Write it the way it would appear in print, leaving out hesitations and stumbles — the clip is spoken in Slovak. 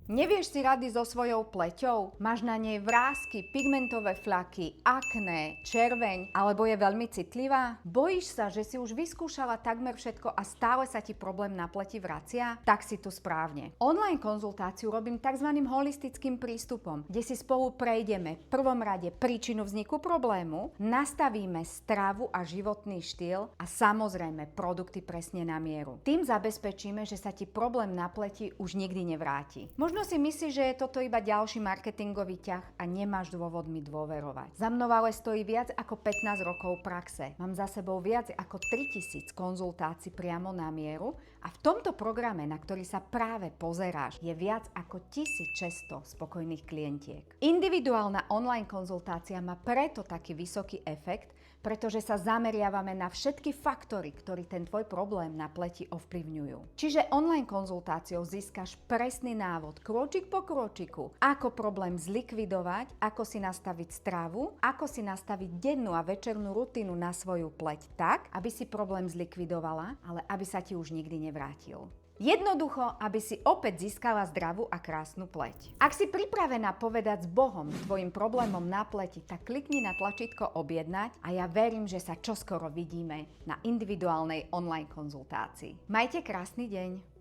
Nevieš si rady so svojou pleťou? Máš na nej vrásky, pigmentové fľaky, akné, červeň, alebo je veľmi citlivá? Bojíš sa, že si už vyskúšala takmer všetko a stále sa ti problém na pleti vracia? Tak si tu správne. Online konzultáciu robím tzv. Holistickým prístupom, kde si spolu prejdeme v prvom rade príčinu vzniku problému, nastavíme stravu a životný štýl a samozrejme produkty presne na mieru. Tým zabezpečíme, že sa ti problém na pleti už nikdy nevráti. Možno si myslíš, že je toto iba ďalší marketingový ťah a nemáš dôvod mi dôverovať. Za mnou ale stojí viac ako 15 rokov praxe. Mám za sebou viac ako 3000 konzultácií priamo na mieru a v tomto programe, na ktorý sa práve pozeráš, je viac ako 1600 spokojných klientiek. Individuálna online konzultácia má preto taký vysoký efekt, pretože sa zameriavame na všetky faktory, ktorí ten tvoj problém na pleti ovplyvňujú. Čiže online konzultáciou získaš presný návod, krôčik po krôčiku, ako problém zlikvidovať, ako si nastaviť stravu, ako si nastaviť dennú a večernú rutinu na svoju pleť tak, aby si problém zlikvidovala, ale aby sa ti už nikdy nevrátil. Jednoducho, aby si opäť získala zdravú a krásnu pleť. Ak si pripravená povedať s Bohom tvojim problémom na pleti, tak klikni na tlačítko objednať a ja verím, že sa čoskoro vidíme na individuálnej online konzultácii. Majte krásny deň.